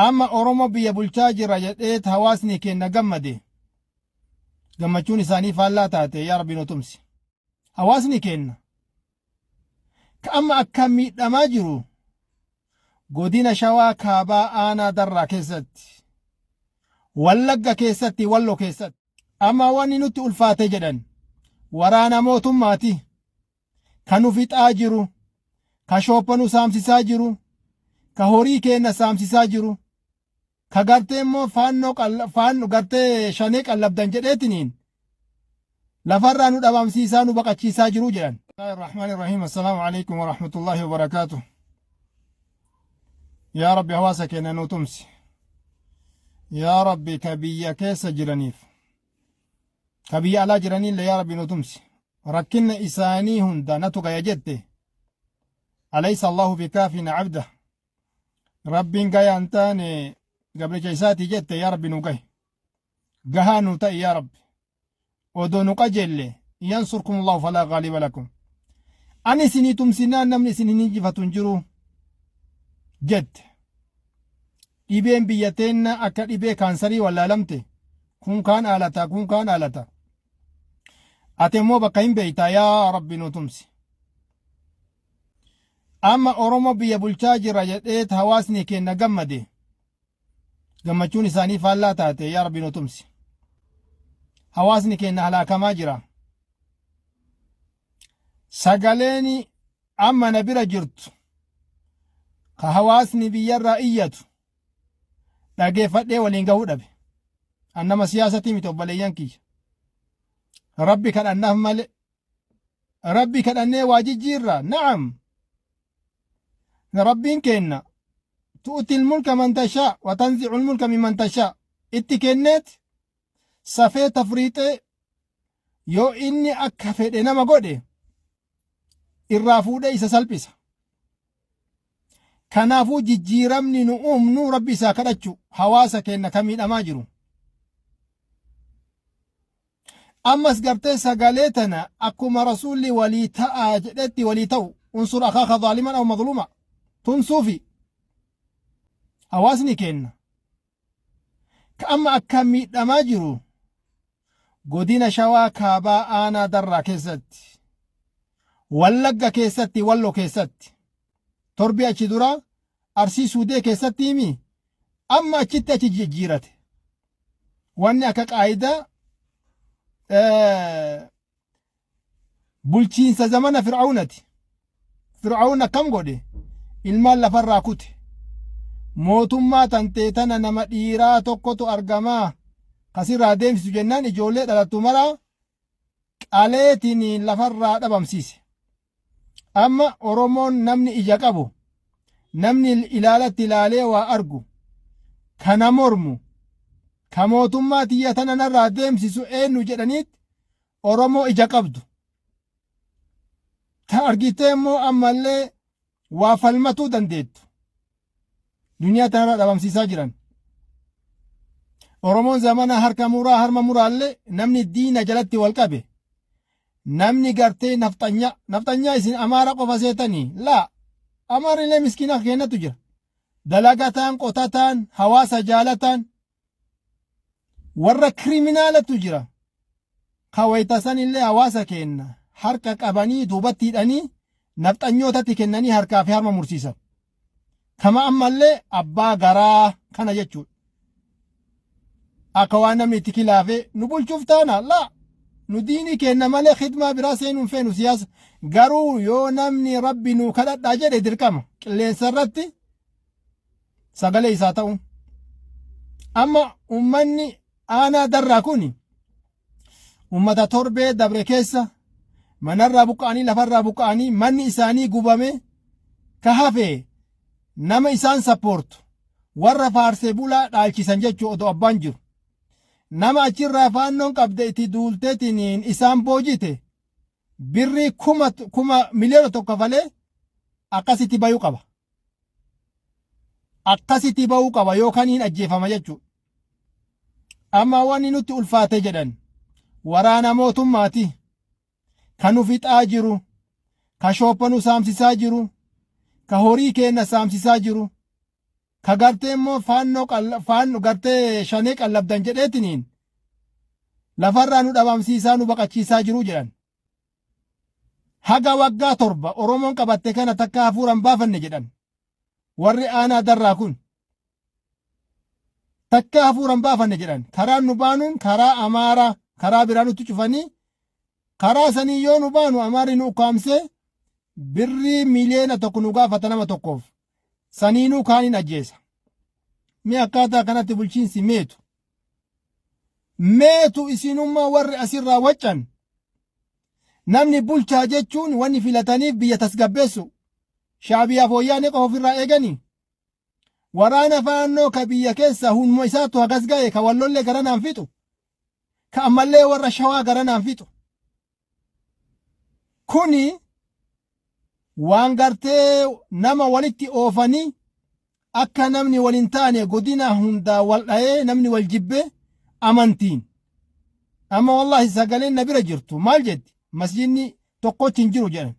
amma Oromoo biyya bulchaa jira jedhee hawaasni keenya gammade gammachuun isaanii faallaa taate yaa Rabbi nu tumsi. Hawaasni keenya ka amma akka miidhamaa jiru godina Shawaa Kaabaa Aanaa Darraa keessatti, Wallagga keessatti, Walloo keessatti amma wanni nutti ulfaate jedhan waraana mootummaati kan nu fixaa jiru, ka shoophanu saamsisaa jiru, ka horii keenya saamsisaa jiru, ka gartee immoo faannoo gartee shanee qallabdan jedheetiniin lafarraa nu dhabamsiisaa nu baqachiisaa jiru jedhan. Bismillahirrahmanirrahim. Assalaamu alaykum wa rahmatullahi wa barakaatuh. yaa Rabbi hawaasa keenya nu tumsi. yaa Rabbi ka biyya keessa jiraniif ka biyya alaa jiraniillee yaa Rabbi nu tumsi. rakkinna isaanii hunda natu gaya jette alaysa Allahu bikaafin abda. rabbiin gaya hin taane gabricha isaati jette yaa Rabbi nu gahe gahaa nu ta'i yaa Rabbi. odoo nu qajeelle yansurkum Allahu falaa gaaliba lakum. ani isinii tumsinaan namni isin hin injifatu hin jiru jette. dhibeen biyya teenna akka dhibee kaansarii wallaalamte kun kaan aalata kun kaan aalata. ate immoo bakka hin beeyta yaa Rabbi nu tumsi. amma Oromoo biyya bulchaa jira jedhee hawaasni keenya gammade gammachuun isaanii faallaa taate yaa Rabbi nu tumsi. hawaasni keenya halaakamaa jira. sagaleeni amma na bira jirtu ka hawaasni biyyarraa iyyatu dhageeffadhee waliin gahuu dhabe. annama siyaasatii miti obboleeyyan kiyya. rabbi kadhannaaf male rabbi kadhannee waa jijjiirra. na'am rabbiin kenna tu'ti ilmulka man tashaa wa tanzi'u ilmulka mimman tashaa. itti kenneet safee tafriixee yoo inni akka fedhe nama godhe irraa fuudhee isa salphisa. kanaafuu jijjiiramni nu uumnu rabbi isaa kadhachu hawaasa keenya ka miidhamaa jiru. ammas gartee sagalee tana akkuma rasuulli walii ta'a jedhetti walii ta'u unsur akaaka zaaliman aw mazluma tunsuufi. hawaasni keenya ka amma akka miidhamaa jiru godina Shawaa Kaabaa Aanaa Darraa keessatti, Wallagga keessatti, Walloo keessatti, torbi achi dura Arsii Suudee keessatti himi amma achitti achi jijjiirate. wanni akka qaayidaa bulchiinsa zamana Fir'aawnati. Fir'aawn akkam godhe ilmaan lafarraa kute. mootummaa tantee tana nama dhiiraa tokkotu argamaa kasirraa deemsisu jennaan ijoollee dhalattu maraa qaleetiin lafarraa dhabamsiise. amma Oromoon namni ija qabu, namni ilaalatti ilaalee waa argu, kana mormu, ka mootummaa tiyya tana narraa deemsisu eenyu jedhaniit Oromoo ija qabdu. ta argitee immoo ammallee waa falmatuu dandeettu. duniyaa tanarraa dhabamsiisaa jiran. Oromoon zamana harka muraa harma muraallee namni diina jalatti wal qabe. namni gartee nafxanyaa isin amaara qofa seetanii laa amaarillee miskiina keenyatu jira. dalagataan qotataan hawaasa jaalataan warra kiriminaalatu jira. kawaytasan illee hawaasa keenya harka qabanii duubatti hidhanii nafxanyootatti kennanii harkaa fi harma mursiisan. kama ammallee abbaa garaa kana jechuudha. akka waan namni itti kilaafee nu bulchuuf taana laa nu diinii kenna malee khidmaa biraa seenuun feenu siyaasa. garuu yoo namni rabbi nu kadhadhaa jedhe dirqama qilleensa irratti sagalee isaa ta'u. amma ummanni Aanaa Darraa kun ummata torbee dabre keessa manarraa buqqa'anii lafarraa buqqa'anii manni isaanii gubame ka hafe nama isaan sappoortu warra faarsee bulaa dhaalchisan jechuu odoo abbaan jiru. nama achirraa faannoon qabde itti duulteetiniin isaan boojite birrii kuma miliyoona tokko falee akkasitti bayuu qaba. akkasitti bayuu qaba yookaan hin ajjeefama jechuu. amma wanni nutti ulfaate jedhan waraana mootummaati kan nu fixaa jiru, ka shoophanu saamsisaa jiru, ka horii keenya saamsisaa jiru, ka gartee immoo faannoo gartee shanee qallabdan jedheetiniin lafarraa nu dhabamsiisaa nu baqachiisaa jiruu jedhan. Haga waggaa 7 Oromoon qabatte kana takka hafuuran baafanne jedhan warri aanaa darraa kun. Takka hafuuran baafanne jedhan karaan nu baanuun karaa Amaaraa karaa biraa nutti cufanii karaa sanii yoo nu baanu Amaarri nu ukkaamsee birrii miliyoona 1 nu gaafata nama tokkoof saniinuu kaaniin ajjeesa. Mee akkaataa kanatti bulchiinsi meetu isinummaa warri asirraa waccan. Namni bulchaa jechuun wanni filataniif biyya tasgabbeessu shaabiyaaf wayyaanee qofa ofirraa eeganii waraana faannoo ka biyya keessa hunmoo isaatu hagas ga'e ka wallollee garanaan fixu ka ammallee warra shawaa garanaan fixu. Kuni waan gartee nama walitti oofanii akka namni walin taane godina hundaa wal dha'ee namni wal jibbe amantiin. Amma wallahi sagaleen na bira jirtu maal jetti? Masjidni tokkochi hin jiru jedhan.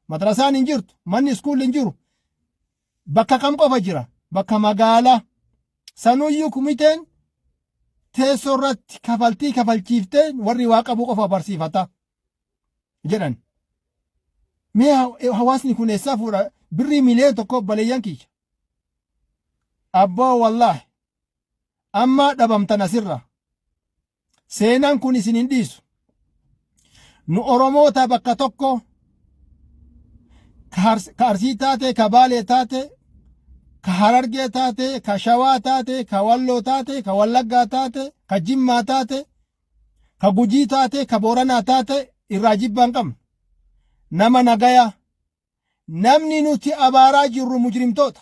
Madrasaan hin jirtu, manni iskuulli hin jiru. Bakka kam qofa jira? Bakka magaalaa. Sanuyyuu kumiteen teessoo irratti kafaltii kafalchiiftee warri waa qabu qofa barsiifata jedhan. Mee hawaasni kun eessaa fuudha? Birrii miliyoona 1 baleeyyan kiyya. Abboo wallahi amma dhabamtan asirra. Seenaan kun isin hin dhiisu. Nu Oromoota bakka tokko ka Arsii taate, ka Baalee taate, ka Harargee taate, ka Shawaa taate, ka Walloo taate, ka Wallaggaa taate, ka Jimmaa taate, ka Gujii taate, ka Booranaa taate irraa jibbaan qabna. Nama nagaya namni nuti abaaraa jirru mujrimtoota.